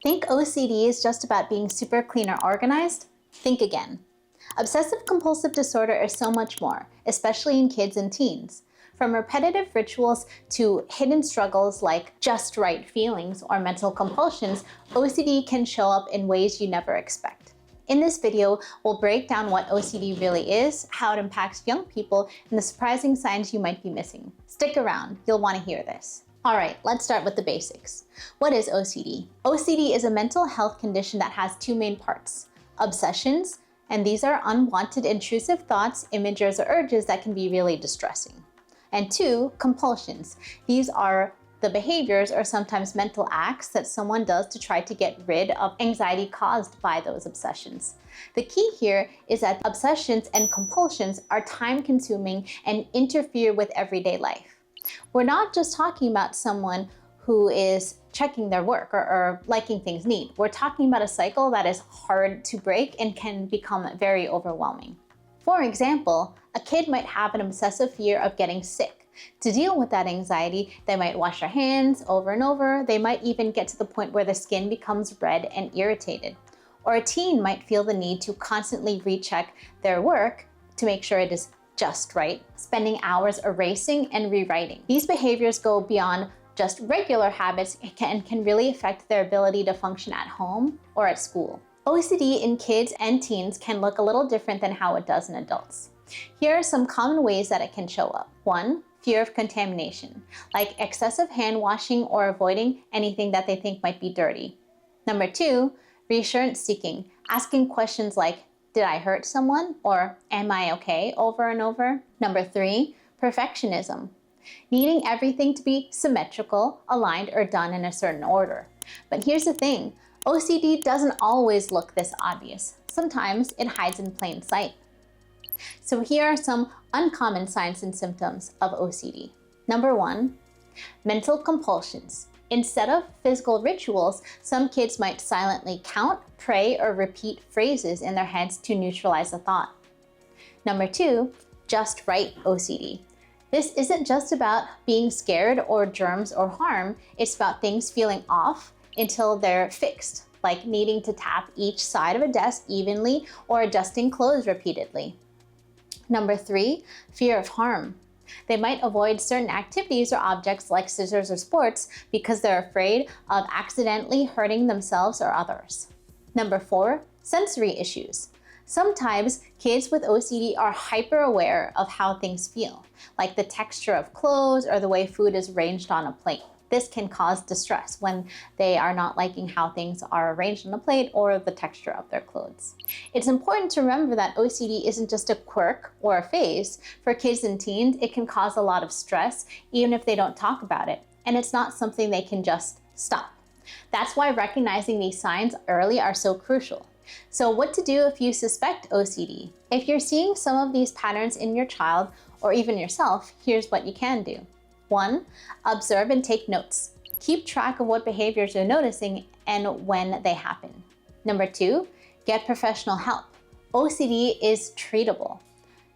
Think OCD is just about being super clean or organized? Think again. Obsessive-compulsive disorder is so much more, especially in kids and teens. From repetitive rituals to hidden struggles like just right feelings or mental compulsions, OCD can show up in ways you never expect. In this video, we'll break down what OCD really is, how it impacts young people, and the surprising signs you might be missing. Stick around, you'll want to hear this. Alright, let's start with the basics. What is OCD? OCD is a mental health condition that has two main parts: obsessions, and these are unwanted intrusive thoughts, images, or urges that can be really distressing. And two, compulsions. These are the behaviors or sometimes mental acts that someone does to try to get rid of anxiety caused by those obsessions. The key here is that obsessions and compulsions are time-consuming and interfere with everyday life. We're not just talking about someone who is checking their work or liking things neat. We're talking about a cycle that is hard to break and can become very overwhelming. For example, a kid might have an obsessive fear of getting sick. To deal with that anxiety, they might wash their hands over and over. They might even get to the point where the skin becomes red and irritated. Or a teen might feel the need to constantly recheck their work to make sure it is just right, spending hours erasing and rewriting. These behaviors go beyond just regular habits and can really affect their ability to function at home or at school. OCD in kids and teens can look a little different than how it does in adults. Here are some common ways that it can show up. 1. Fear of contamination, like excessive hand washing or avoiding anything that they think might be dirty. Number 2, reassurance seeking, asking questions like, did I hurt someone? Or am I okay? Over and over. Number 3, perfectionism, needing everything to be symmetrical, aligned, or done in a certain order. But here's the thing, OCD doesn't always look this obvious. Sometimes it hides in plain sight. So here are some uncommon signs and symptoms of OCD. Number 1, mental compulsions. Instead of physical rituals, some kids might silently count, pray, or repeat phrases in their heads to neutralize a thought. Number 2, just right OCD. This isn't just about being scared or germs or harm, it's about things feeling off until they're fixed, like needing to tap each side of a desk evenly or adjusting clothes repeatedly. Number 3, fear of harm. They might avoid certain activities or objects like scissors or sports because they're afraid of accidentally hurting themselves or others. Number 4, sensory issues. Sometimes kids with OCD are hyper aware of how things feel, like the texture of clothes or the way food is arranged on a plate. This can cause distress when they are not liking how things are arranged on a plate or the texture of their clothes. It's important to remember that OCD isn't just a quirk or a phase. For kids and teens, it can cause a lot of stress even if they don't talk about it, and it's not something they can just stop. That's why recognizing these signs early are so crucial. So what to do if you suspect OCD? If you're seeing some of these patterns in your child or even yourself, here's what you can do. 1, observe and take notes. Keep track of what behaviors you're noticing and when they happen. Number 2, get professional help. OCD is treatable.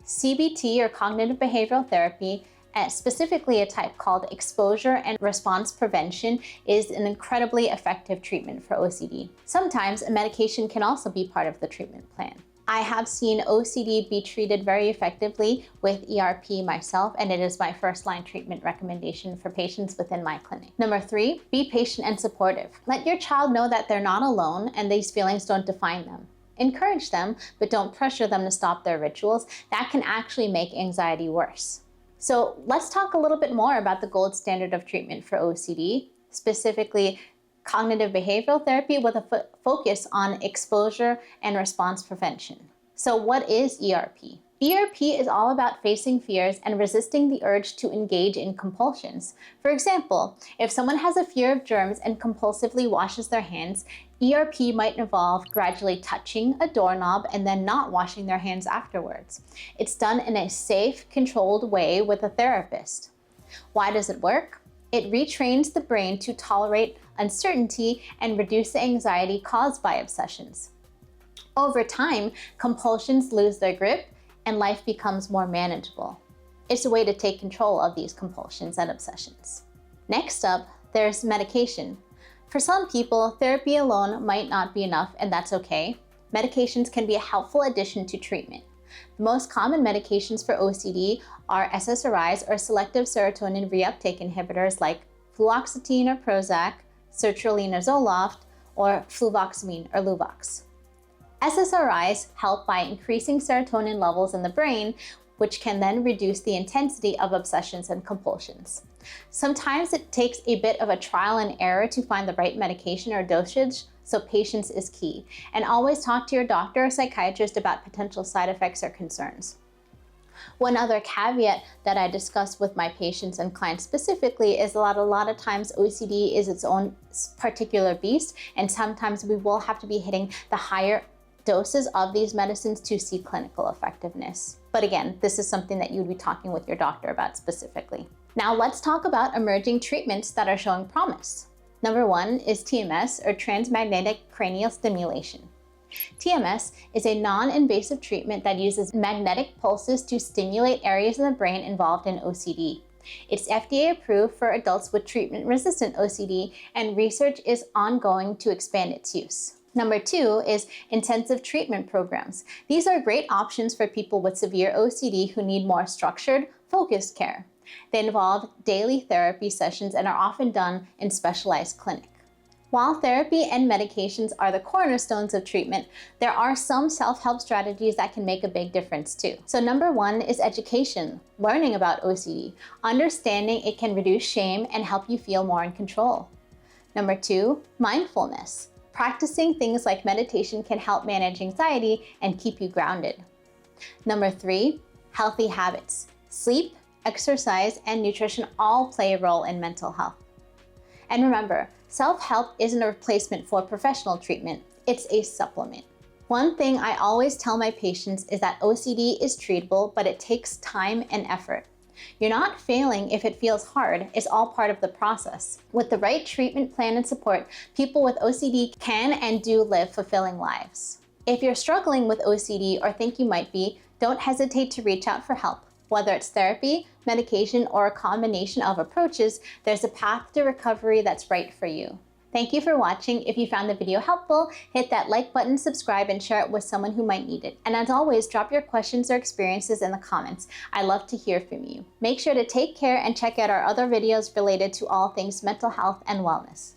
CBT or cognitive behavioral therapy, specifically a type called exposure and response prevention, is an incredibly effective treatment for OCD. Sometimes a medication can also be part of the treatment plan. I have seen OCD be treated very effectively with ERP myself, and it is my first-line treatment recommendation for patients within my clinic. Number 3, be patient and supportive. Let your child know that they're not alone and these feelings don't define them. Encourage them, but don't pressure them to stop their rituals. That can actually make anxiety worse. So let's talk a little bit more about the gold standard of treatment for OCD, specifically cognitive behavioral therapy with a focus on exposure and response prevention. So what is ERP? ERP is all about facing fears and resisting the urge to engage in compulsions. For example, if someone has a fear of germs and compulsively washes their hands, ERP might involve gradually touching a doorknob and then not washing their hands afterwards. It's done in a safe, controlled way with a therapist. Why does it work? It retrains the brain to tolerate uncertainty and reduce the anxiety caused by obsessions. Over time, compulsions lose their grip and life becomes more manageable. It's a way to take control of these compulsions and obsessions. Next up, there's medication. For some people, therapy alone might not be enough, and that's okay. Medications can be a helpful addition to treatment. The most common medications for OCD are SSRIs, or selective serotonin reuptake inhibitors, like fluoxetine or Prozac, sertraline or Zoloft, or fluvoxamine or Luvox. SSRIs help by increasing serotonin levels in the brain, which can then reduce the intensity of obsessions and compulsions. Sometimes it takes a bit of a trial and error to find the right medication or dosage, so patience is key. And always talk to your doctor or psychiatrist about potential side effects or concerns. One other caveat that I discuss with my patients and clients specifically is that a lot of times OCD is its own particular beast, and sometimes we will have to be hitting the higher doses of these medicines to see clinical effectiveness. But again, this is something that you'd be talking with your doctor about specifically. Now let's talk about emerging treatments that are showing promise. Number one is TMS, or transmagnetic cranial stimulation. TMS is a non-invasive treatment that uses magnetic pulses to stimulate areas in the brain involved in OCD. It's FDA approved for adults with treatment-resistant OCD, and research is ongoing to expand its use. Number two is intensive treatment programs. These are great options for people with severe OCD who need more structured, focused care. They involve daily therapy sessions and are often done in specialized clinics. While therapy and medications are the cornerstones of treatment, there are some self-help strategies that can make a big difference too. So number one is education, learning about OCD, understanding it can reduce shame and help you feel more in control. Number two, mindfulness. Practicing things like meditation can help manage anxiety and keep you grounded. Number three, healthy habits. Sleep, exercise, and nutrition all play a role in mental health. And remember, self-help isn't a replacement for professional treatment, it's a supplement. One thing I always tell my patients is that OCD is treatable, but it takes time and effort. You're not failing if it feels hard. It's all part of the process. With the right treatment plan and support, people with OCD can and do live fulfilling lives. If you're struggling with OCD or think you might be, don't hesitate to reach out for help. Whether it's therapy, medication, or a combination of approaches, there's a path to recovery that's right for you. Thank you for watching. If you found the video helpful, hit that like button, subscribe, and share it with someone who might need it. And as always, drop your questions or experiences in the comments. I love to hear from you. Make sure to take care and check out our other videos related to all things mental health and wellness.